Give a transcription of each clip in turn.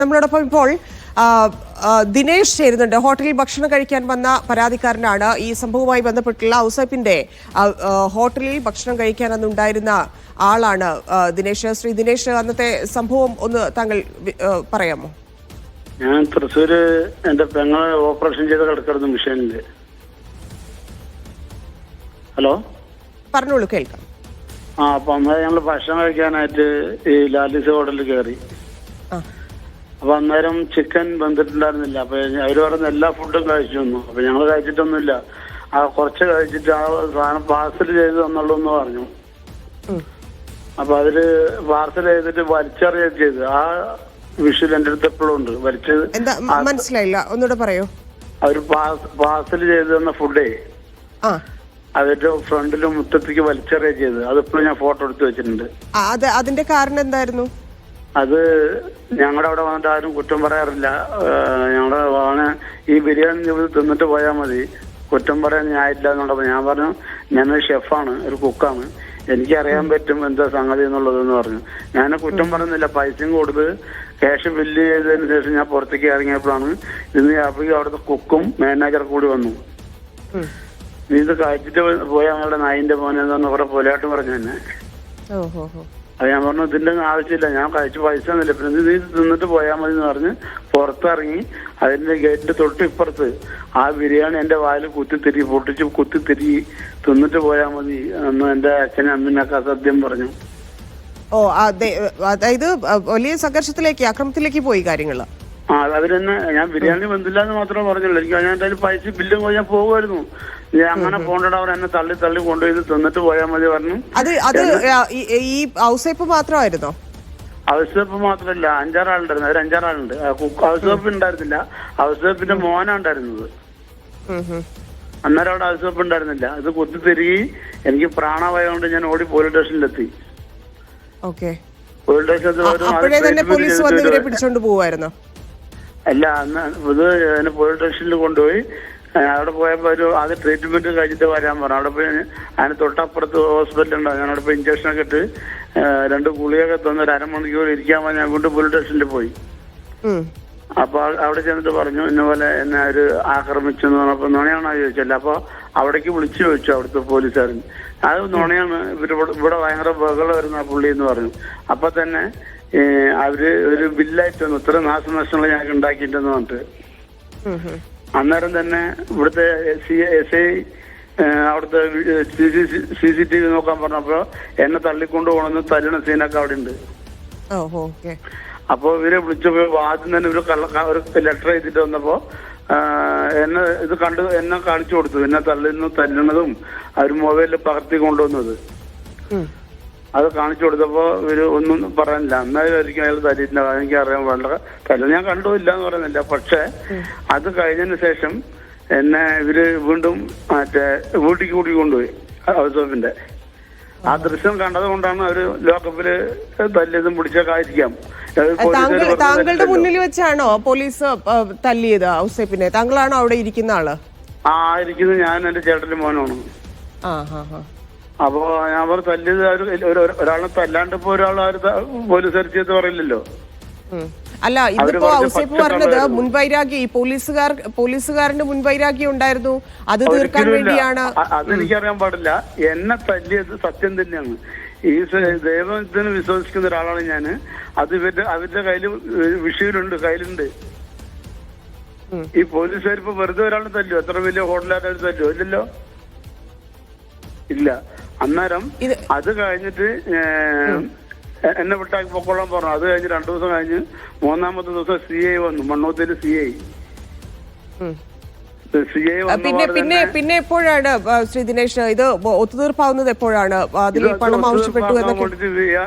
നമ്മളോടൊപ്പം ഇപ്പോൾ ദിനേശ് ചേരുന്നുണ്ട്. ഹോട്ടലിൽ ഭക്ഷണം കഴിക്കാൻ വന്ന പരാതിക്കാരനാണ്. ഈ സംഭവവുമായി ബന്ധപ്പെട്ടുള്ള ഔസേപ്പിന്റെ ഹോട്ടലിൽ ഭക്ഷണം കഴിക്കാൻ അന്നുണ്ടായിരുന്ന ആളാണ് ദിനേശ്. ശ്രീ ദിനേശ്, അന്നത്തെ സംഭവം ഒന്ന് താങ്കൾ പറയാമോ? ഞാൻ തൃശ്ശൂര് എന്റെ പെങ്ങളെ ഓപ്പറേഷൻ ചെയ്ത് കിടക്കുന്ന മിഷനില്. ഹലോ, പറഞ്ഞോളൂ, കേൾക്കാം. അപ്പൊ അന്നേരം ഞങ്ങള് ഭക്ഷണം കഴിക്കാനായിട്ട് ഈ ലാലിസ് ഹോട്ടലിൽ കയറി. അപ്പൊ അന്നേരം ചിക്കൻ വെന്തിട്ടുണ്ടായിരുന്നില്ല. അപ്പൊ അവര് പറഞ്ഞ എല്ലാ ഫുഡും കഴിച്ചു തന്നു. അപ്പൊ ഞങ്ങള് കഴിച്ചിട്ടൊന്നുമില്ല. കുറച്ച് കഴിച്ചിട്ട് ആ സാധനം പാർസൽ ചെയ്ത് തന്നുള്ളൂ എന്ന് പറഞ്ഞു. അപ്പൊ അതില് പാർസൽ ചെയ്തിട്ട് വലിച്ചെറിയുക ചെയ്ത്. ആ വിഷയം എന്റെ അടുത്ത് എപ്പോഴും ഉണ്ട്. വലിച്ചത് മനസ്സിലായില്ല, ഒന്നുകൂടെ പറയോ? അവര് പാർസൽ ചെയ്ത് തന്ന ഫുഡേ അതിന്റെ ഫ്രണ്ടിലും മുറ്റത്തേക്ക് വലിച്ചെറിയുക ചെയ്ത്. അതിപ്പോഴും ഞാൻ ഫോട്ടോ എടുത്ത് വെച്ചിട്ടുണ്ട്. അതിന്റെ കാരണം എന്തായിരുന്നു? അത് ഞങ്ങളുടെ അവിടെ വന്നിട്ട് ആരും കുറ്റം പറയാറില്ല. ഞങ്ങളുടെ ഈ ബിരിയാണി തിന്നിട്ട് പോയാൽ മതി, കുറ്റം പറയാൻ ഞാനില്ല എന്നുള്ളപ്പോൾ ഞാൻ പറഞ്ഞു, ഞാനൊരു ഷെഫാണ്, ഒരു കുക്കാണ്, എനിക്കറിയാൻ പറ്റും എന്താ സംഗതി എന്നുള്ളതെന്ന് പറഞ്ഞു. ഞാൻ കുറ്റം പറയുന്നില്ല. പൈസയും കൊടുത്ത് ക്യാഷ് ബില്ല് ചെയ്തതിന് ശേഷം ഞാൻ പുറത്തേക്ക് ഇറങ്ങിയപ്പോഴാണ് ഇന്ന് അപ്പോഴേക്കും അവിടുത്തെ കുക്കും മാനേജർ കൂടി വന്നു. നീ ഇത് കഴിച്ചിട്ട് പോയാൽ ഞങ്ങളുടെ നായിന്റെ മോനെന്ന് പറഞ്ഞ കുറെ പോലെയായിട്ട് പറഞ്ഞു തന്നെ. അത് ഞാൻ പറഞ്ഞു, ഇതിന്റെ ആവശ്യമില്ല, ഞാൻ കഴിച്ച് പൈസ ഒന്നുമില്ല, പിന്നെ നീ തിന്നിട്ട് പോയാൽ മതി എന്ന് പറഞ്ഞ് പുറത്തിറങ്ങി അതിന്റെ ഗേറ്റിന്റെ തൊട്ട് ഇപ്പുറത്ത് ആ ബിരിയാണി എന്റെ വായിൽ കുത്തിത്തിരി തിന്നിട്ട് പോയാൽ മതി എന്ന് എന്റെ അച്ഛനും അമ്മീനൊക്കെ അസത്യം പറഞ്ഞു. അതായത് വലിയ സംഘർഷത്തിലേക്ക്, അക്രമത്തിലേക്ക് പോയി കാര്യങ്ങള്. അവരെന്നെ ഞാൻ ബിരിയാണി വന്നില്ല എന്ന് മാത്രമേ പറഞ്ഞുള്ളൂ. എനിക്ക് ഞാൻ എന്തായാലും പൈസ ബില്ലും ഞാൻ പോകുമായിരുന്നു. ഞാൻ അങ്ങനെ പോകണ്ട, അവർ എന്നെ തള്ളി കൊണ്ടുപോയി തിന്നിട്ട് പോയാൽ മതി പറഞ്ഞു. ഈ ഔസേപ്പ് മാത്രമായിരുന്നോ? ഔസേപ്പ് മാത്രമല്ല, 5-6 ആളുണ്ടായിരുന്നു. അവർ 5-6 ആളുണ്ട്. ഔസേപ്പ് ഉണ്ടായിരുന്നില്ല, ഔസേപ്പിന്റെ മോനാ ഉണ്ടായിരുന്നത്. അന്നേരം അവിടെ ഔസേപ്പ് ഉണ്ടായിരുന്നില്ല. ഇത് കുത്തിത്തിരികി എനിക്ക് പ്രാണഭയം കൊണ്ട് ഞാൻ ഓടി പോലീസ് സ്റ്റേഷനിലെത്തി. പോലീസ് സ്റ്റേഷനിൽ പിടിച്ചോണ്ട് പോവായിരുന്നോ? അല്ല, അന്ന് ഇത് എന്നെ പോലീസ് സ്റ്റേഷനിൽ കൊണ്ടുപോയി. അവിടെ പോയപ്പോ അത് ട്രീറ്റ്മെന്റ് കഴിച്ചിട്ട് വരാൻ പറഞ്ഞു. അവിടെ പോയി അതിന് തൊട്ടപ്പുറത്ത് ഹോസ്പിറ്റൽ ഉണ്ടാവും. ഞാൻ അവിടെ പോയി ഇഞ്ചക്ഷനൊക്കെ ഇട്ട് 2 ഗുളികയൊക്കെ തന്നു. ഒരു അരമണിക്കൂർ ഇരിക്കാൻ പറഞ്ഞ് ഞാൻ കൊണ്ട് പോലീസ് സ്റ്റേഷനിൽ പോയി. അപ്പൊ അവിടെ ചെന്നിട്ട് പറഞ്ഞു, ഇന്നപോലെ എന്നെ അവര് ആക്രമിച്ചു എന്ന് പറഞ്ഞപ്പോ നുണയാണോ ചോദിച്ചല്ല. അപ്പൊ അവിടേക്ക് വിളിച്ചു ചോദിച്ചു അവിടുത്തെ പോലീസുകാരൻ. അത് നുണയാണ്, ഇവിടെ ഭയങ്കര ബഹളം വരുന്ന പുള്ളി എന്ന് പറഞ്ഞു. അപ്പൊ തന്നെ അവര് ഒരു ബില്ലായിട്ട് വന്നു, ഇത്ര നാശനഷ്ടങ്ങൾ ഞങ്ങൾക്ക് ഉണ്ടാക്കിയിട്ടെന്ന് പറഞ്ഞിട്ട്. അന്നേരം തന്നെ ഇവിടുത്തെ SI അവിടുത്തെ CCTV നോക്കാൻ പറഞ്ഞപ്പോ എന്നെ തള്ളിക്കൊണ്ട് പോകണമെന്ന് തല്ലുന്ന സീനൊക്കെ അവിടെ ഉണ്ട്. അപ്പൊ ഇവരെ വിളിച്ചപ്പോ ആദ്യം തന്നെ ഒരു ലെറ്റർ എഴുതിട്ട് വന്നപ്പോ എന്നെ കാണിച്ചു കൊടുത്തു. എന്നെ തല്ലുന്നതും അവർ മൊബൈലിൽ പകർത്തി കൊണ്ടുവന്നത് അത് കാണിച്ചു കൊടുത്തപ്പോ ഇവര് ഒന്നും പറയാനില്ല. എന്നാലും ഒരിക്കലും അയാൾ തല്ലിയിട്ടില്ല, എനിക്ക് അറിയാൻ പാടില്ല, തല്ല ഞാൻ കണ്ടുമില്ല എന്ന് പറയുന്നില്ല. പക്ഷെ അത് കഴിഞ്ഞതിന് ശേഷം എന്നെ ഇവര് വീണ്ടും മറ്റേ വീട്ടിക്ക് കൂട്ടി കൊണ്ടുപോയി ഔസേപ്പിന്റെ. ആ ദൃശ്യം കണ്ടത് കൊണ്ടാണ് അവര് ലോക്കപ്പില് തല്ലിയതും പിടിച്ചൊക്കെ ആയിരിക്കാം. താങ്കളുടെ മുന്നിൽ വെച്ചാണോ പോലീസ് തല്ലിയത് ഔസേപ്പിനെ? താങ്കളാണോ അവിടെ ഇരിക്കുന്ന ആള്? ഇരിക്കുന്നത് ഞാൻ, എന്റെ ചേട്ടന്റെ മോനാണ്. അപ്പൊ ഞാൻ പറഞ്ഞു, തല്ലിയത് ഒരാളെ തല്ലാണ്ട് ഇപ്പൊ ഒരാൾ പോലീസ് അരിച്ചത് പറയില്ലല്ലോ. അല്ല, ഇതിപ്പോ ഔസേപ്പ് പറഞ്ഞത് മുൻവൈരാഗ്യം, ഈ പോലീസുകാരന്റെ മുൻവൈരാഗ്യം ഉണ്ടായിരുന്നു, അത് തീർക്കാൻ വേണ്ടിയാണ്. അതെനിക്കറിയാൻ പാടില്ല. എന്നെ തല്ലിയത് സത്യം തന്നെയാണ്. ഈ ദൈവത്തിന് വിശ്വസിക്കുന്ന ഒരാളാണ് ഞാന്. അത് അവരുടെ കയ്യിലുണ്ട്. ഈ പോലീസുകാർ ഇപ്പൊ വെറുതെ ഒരാളെ തല്ലോ? എത്ര വലിയ ഹോട്ടലായിട്ട് തല്ലോ? ഇല്ലല്ലോ, ഇല്ല. അന്നേരം അത് കഴിഞ്ഞിട്ട് എന്നെ വിട്ടാക്കി പൊക്കോളാൻ പറഞ്ഞു. അത് കഴിഞ്ഞ് 2 ദിവസം കഴിഞ്ഞ് 3-ാമത്തെ ദിവസം CI വന്നു, മണ്ണൂത്തില് CI. പിന്നെ എപ്പോഴാണ് ശ്രീ ദിനേശ് ഇത് ഒത്തുതീർപ്പാവുന്നത്? എപ്പോഴാണ് അതിൽ പണം ആവശ്യപ്പെട്ടു?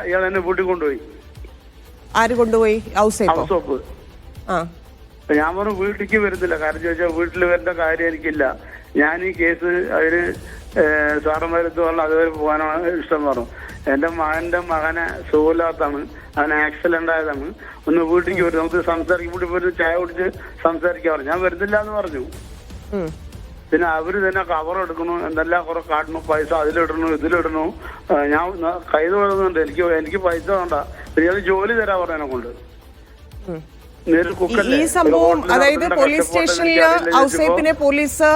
ഇയാൾ എന്നെ വീട്ടിൽ കൊണ്ടുപോയി. ആര് കൊണ്ടുപോയി? ഔസേപ്പ്. ഞാൻ പറഞ്ഞു വീട്ടിലേക്ക് വരുന്നില്ല. കാരണം ചോദിച്ചാൽ വീട്ടിൽ വരേണ്ട കാര്യം എനിക്കില്ല. ഞാൻ ഈ കേസ് അവര് സാറന്മാരത്ത് പറഞ്ഞ അതുവരെ പോകാനാണ് ഇഷ്ടം പറഞ്ഞു. എന്റെ മകനെ സുഖമില്ലാത്താണ്, അവന് ആക്സിഡന്റ് ആയതാണ്, ഒന്ന് വീട്ടിലേക്ക് വരും, നമുക്ക് സംസാരിക്കും, വീട്ടിൽ പോയി ചായ കുടിച്ച് സംസാരിക്കാൻ പറഞ്ഞു. ഞാൻ വരുന്നില്ല എന്ന് പറഞ്ഞു. പിന്നെ അവര് തന്നെ കവർ എടുക്കണു, എന്തെല്ലാം കുറെ കാട്ടണു, പൈസ അതിലിടണു ഇതിലിടണു. ഞാൻ കൈ തൊഴുന്നുണ്ട്, എനിക്ക് പൈസ വേണ്ട, പിന്നെ ജോലി തരാൻ പറഞ്ഞു എന്നെ കൊണ്ട്. നേരിൽ കുക്കല്ലേ ഈ സംഭവം അതായത് പോലീസ് സ്റ്റേഷനിൽ ഔസേപ്പിനെ പോലീസ്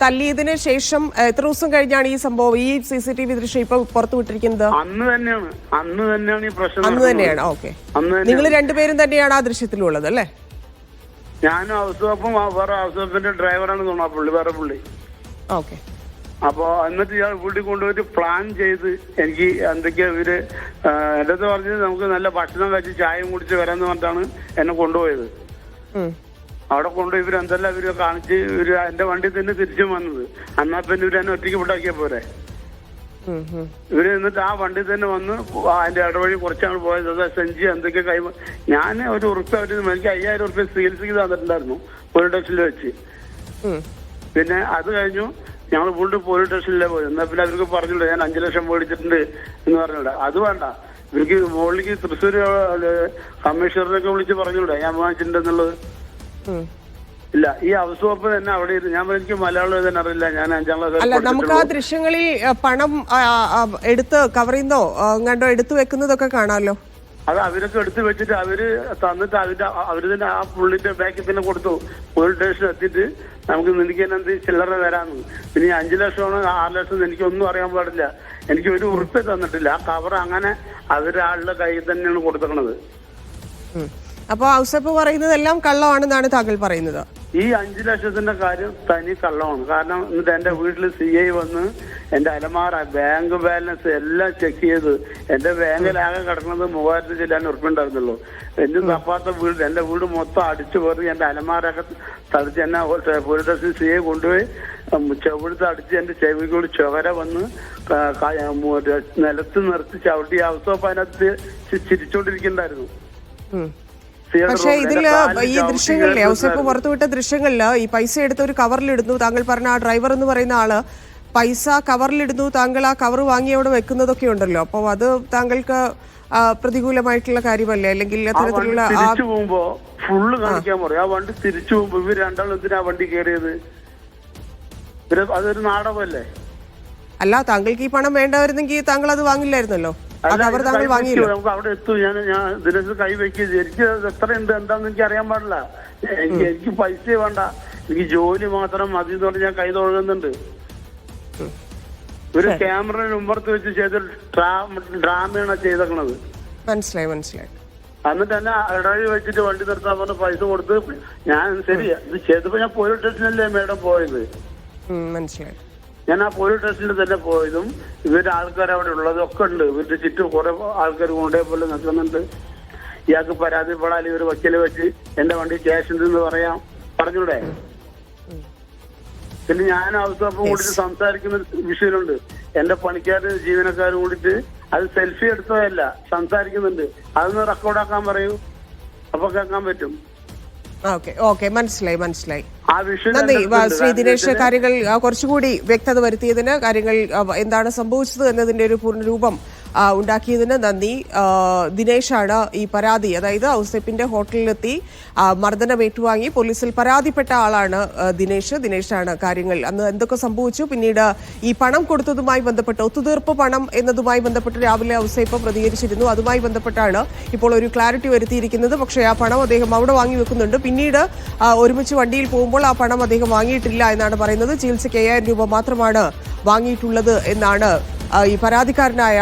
തല്ലിയതിന് ശേഷം എത്ര ദിവസം കഴിഞ്ഞാണ് ഈ സംഭവം ഈ CCTV ദൃശ്യം ഇപ്പൊ പുറത്തുവിട്ടിരിക്കുന്നത്? അന്ന് തന്നെയാണ് ഈ പ്രശ്നം. അന്ന് തന്നെയാണ്. ഓക്കെ, നിങ്ങൾ രണ്ടുപേരും തന്നെയാണ് ആ ദൃശ്യത്തിലുള്ളത് അല്ലേ? ഞാനും ഔസേപ്പും വേറെ ഔസേപ്പിന്റെ ഡ്രൈവറാണ് തോന്നുന്നു, പുള്ളി വേറെ പുള്ളി. ഓക്കെ. അപ്പൊ എന്നിട്ട് ഇയാൾ വീട്ടിൽ കൊണ്ടുപോയിട്ട് പ്ലാൻ ചെയ്ത് എനിക്ക് എന്തൊക്കെയാ ഇവര് എന്റെ അടുത്ത് പറഞ്ഞത് നമുക്ക് നല്ല ഭക്ഷണം കഴിച്ച് ചായയും കുടിച്ച് വരാന്ന് പറഞ്ഞിട്ടാണ് എന്നെ കൊണ്ടുപോയത്. അവിടെ കൊണ്ടുപോയി ഇവരെന്തെല്ലാം ഇവര് കാണിച്ച് ഇവര് എന്റെ വണ്ടി തന്നെ തിരിച്ചും വന്നത്. എന്നാ പിന്നെ ഇവര് എന്നെ ഒറ്റയ്ക്ക് വിട്ടാക്കിയ പോരെ. ഇവര് എന്നിട്ട് ആ വണ്ടി തന്നെ വന്ന് അതിന്റെ ഇടവഴി കുറച്ചാണ് പോയത്. സെഞ്ചി എന്തൊക്കെ ഞാൻ ഒരു ഉറുപ്പ്യ എനിക്ക് 5000 ഉറുപ്പ്യ ചികിത്സയ്ക്ക് തന്നിട്ടുണ്ടായിരുന്നു പോലീസ് സ്റ്റേഷനിൽ വെച്ച്. പിന്നെ അത് കഴിഞ്ഞു ഞങ്ങൾ വീണ്ടും പോലീസ് സ്റ്റേഷനിലേ പോയി. എന്നാൽ പിന്നെ അവർക്ക് പറഞ്ഞില്ല ഞാൻ 5 ലക്ഷം മേടിച്ചിട്ടുണ്ട് എന്ന് പറഞ്ഞില്ല. അത് വേണ്ട, ഇവർക്ക് മുകളിലേക്ക് തൃശ്ശൂർ കമ്മീഷണറിനൊക്കെ വിളിച്ച് പറഞ്ഞില്ല ഞാൻ വാങ്ങിച്ചിട്ടുണ്ടെന്നുള്ളത്. ഇല്ല, ഈ ഔസേപ്പ് തന്നെ അവിടെ ഞാൻ എനിക്ക് മലയാളം എഴുതാൻ അറിയില്ല. ഞാൻ 5ാം ക്ലാസ്. അല്ല, നമുക്ക് ആ ദൃശ്യങ്ങളിൽ പണം എടുത്ത് കവറിന്നോ കണ്ടോ എടുത്തു വെക്കുന്നതൊക്കെ കാണാമല്ലോ. അത് അവരൊക്കെ എടുത്തു വെച്ചിട്ട് അവര് തന്നിട്ട് അവര് തന്നെ ആ പുള്ളിന്റെ ബാക്കിൽ തന്നെ കൊടുത്തു. പോലീസ് സ്റ്റേഷൻ എത്തിയിട്ട് നമുക്ക് നിനക്ക് എന്ത് ചില്ലറ വരാന്ന്. പിന്നെ 5 ലക്ഷമാണോ 6 ലക്ഷം എനിക്കൊന്നും അറിയാൻ പാടില്ല. എനിക്ക് ഒരു ഉറുപ്പ് തന്നിട്ടില്ല. ആ കവർ അങ്ങനെ അവരാളുടെ കയ്യിൽ തന്നെയാണ് കൊടുത്തേക്കണത്. അപ്പൊ ഔസേപ്പ് പറയുന്നതെല്ലാം കള്ളമാണെന്നാണ് താങ്കൾ പറയുന്നത്? ഈ 5 ലക്ഷത്തിന്റെ കാര്യം തനി കള്ളമാണ്. കാരണം എന്നിട്ട് എന്റെ വീട്ടിൽ CI വന്ന് എന്റെ അലമാര ബാങ്ക് ബാലൻസ് എല്ലാം ചെക്ക് ചെയ്ത് എന്റെ ബാങ്കിലാകെ കിടക്കുന്നത് 3000 ചില്ലാൻ ഉറപ്പുണ്ടായിരുന്നുള്ളൂ. എന്റെ തപ്പാത്ത വീട് എന്റെ വീട് മൊത്തം അടിച്ചു പോയി. എന്റെ അലമാരൊക്കെ തടിച്ച് എന്നെ പോലീസ് സ്റ്റേഷൻ CI കൊണ്ടുപോയി ചെവിടുത്ത് അടിച്ച് എന്റെ ചെവിക്കൂടി ചുവര വന്ന് നിലത്ത് നിർത്തി ചവിട്ടി ഔസേപ്പ് അതിനകത്ത് ചിരിച്ചോണ്ടിരിക്കണ്ടായിരുന്നു. പക്ഷേ ഇതില് ഈ ദൃശ്യങ്ങളിലെ ഔസേപ്പ് പുറത്തുവിട്ട ദൃശ്യങ്ങളില് ഈ പൈസ എടുത്ത് ഒരു കവറിലിടുന്നു. താങ്കൾ പറഞ്ഞ ആ ഡ്രൈവർ എന്ന് പറയുന്ന ആള് പൈസ കവറിലിടുന്നു, താങ്കൾ ആ കവർ വാങ്ങി അവിടെ വെക്കുന്നതൊക്കെ ഉണ്ടല്ലോ. അപ്പൊ അത് താങ്കൾക്ക് പ്രതികൂലമായിട്ടുള്ള കാര്യമല്ലേ? അല്ലെങ്കിൽ അത്തരത്തിലുള്ള തിരിച്ചു പോകുമ്പോ ഫുള്ള് കാണിക്കാൻ പറയും. ആ വണ്ടി തിരിച്ചു പോകുമ്പോ ഇവര് രണ്ടാളും എന്തിനാ വണ്ടി കയറിയത്? അതൊരു നാടകമല്ലേ? അല്ല, താങ്കൾക്ക് ഈ പണം വേണ്ടവരുന്നെങ്കിൽ താങ്കൾ അത് വാങ്ങില്ലായിരുന്നല്ലോ. നമുക്ക് അവിടെ എത്തും. ഞാൻ ഇതിനകത്ത് കൈ വെക്കുക. എനിക്ക് എത്ര ഉണ്ട് എന്താന്ന് എനിക്ക് അറിയാൻ പാടില്ല. എനിക്ക് പൈസ വേണ്ട, എനിക്ക് ജോലി മാത്രം മതി എന്ന് പറഞ്ഞ് ഞാൻ കൈ തൊഴുകുന്നുണ്ട്. ഒരു ക്യാമറ മുമ്പത്ത് വെച്ച് ചെയ്തൊരു ഡ്രാമയാണ് ചെയ്തേക്കണത്. മനസ്സിലായി. എന്നിട്ട് തന്നെ ഇടവഴി വെച്ചിട്ട് വണ്ടി നിർത്താൻ പറഞ്ഞ് പൈസ കൊടുത്ത് ഞാൻ ശരിയാ ഇത് ചെയ്തപ്പോ ഞാൻ പോലീസ് സ്റ്റേഷനല്ലേ മേഡം പോയത്. മനസ്സിലായി. ഞാൻ ആ പോലീസ് സ്റ്റേഷനിൽ തന്നെ പോയതും ഇവരുടെ ആൾക്കാർ അവിടെ ഉള്ളതൊക്കെ ഉണ്ട്. ഇവരുടെ ചുറ്റും കുറെ ആൾക്കാർ കൊണ്ടേ പോലെ നിൽക്കുന്നുണ്ട്. ഇയാൾക്ക് പരാതിപ്പെടാൻ ഇവർ വക്കീല് വെച്ച് എന്റെ വണ്ടി ക്യാഷ് ഉണ്ടെന്ന് പറഞ്ഞൂടെ? പിന്നെ ഞാൻ ഔസേപ്പും കൂടിയിട്ട് സംസാരിക്കുന്ന വിഷയമുണ്ട്. എന്റെ പണിക്കാര് ജീവനക്കാരും കൂടിയിട്ട് അത് സെൽഫി എടുത്തതല്ല, സംസാരിക്കുന്നുണ്ട്. അതൊന്ന് റെക്കോർഡാക്കാൻ പറയൂ, അപ്പൊ കേൾക്കാൻ പറ്റും. ഓക്കെ, മനസ്സിലായി. നന്ദി ശ്രീ ദിനേശ്. കാര്യങ്ങൾ കുറച്ചുകൂടി വ്യക്തത വരുത്തിയതിന്, കാര്യങ്ങൾ എന്താണ് സംഭവിച്ചത് എന്നതിന്റെ ഒരു പൂർണ്ണരൂപം ഉണ്ടാക്കിയതിന് നന്ദി. ദിനേശാണ് ഈ പരാതി, അതായത് ഔസേപ്പിന്റെ ഹോട്ടലിലെത്തി മർദ്ദനം ഏറ്റുവാങ്ങി പോലീസിൽ പരാതിപ്പെട്ട ആളാണ് ദിനേശാണ് കാര്യങ്ങൾ അന്ന് എന്തൊക്കെ സംഭവിച്ചു, പിന്നീട് ഈ പണം കൊടുത്തതുമായി ബന്ധപ്പെട്ട് ഒത്തുതീർപ്പ് പണം എന്നതുമായി ബന്ധപ്പെട്ട് രാവിലെ ഔസേപ്പ് പ്രതികരിച്ചിരുന്നു. അതുമായി ബന്ധപ്പെട്ടാണ് ഇപ്പോൾ ഒരു ക്ലാരിറ്റി വരുത്തിയിരിക്കുന്നത്. പക്ഷേ ആ പണം അദ്ദേഹം അവിടെ വാങ്ങി വെക്കുന്നുണ്ട്. പിന്നീട് ഒരുമിച്ച് വണ്ടിയിൽ പോകുമ്പോൾ ആ പണം അദ്ദേഹം വാങ്ങിയിട്ടില്ല എന്നാണ് പറയുന്നത്. ചികിത്സയ്ക്ക് 5000 രൂപ മാത്രമാണ് വാങ്ങിയിട്ടുള്ളത് എന്നാണ് ഈ പരാതിക്കാരനായ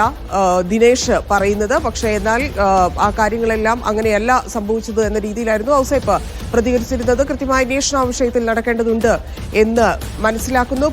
ദിനേശ് പറയുന്നത്. പക്ഷേ എന്നാൽ ആ കാര്യങ്ങളെല്ലാം അങ്ങനെയല്ല സംഭവിച്ചത് എന്ന രീതിയിലായിരുന്നു ഔസേപ്പ് പ്രതികരിച്ചിരുന്നത്. കൃത്യമായ അന്വേഷണം ആ വിഷയത്തിൽ നടക്കേണ്ടതുണ്ട് എന്ന് മനസ്സിലാക്കുന്നു.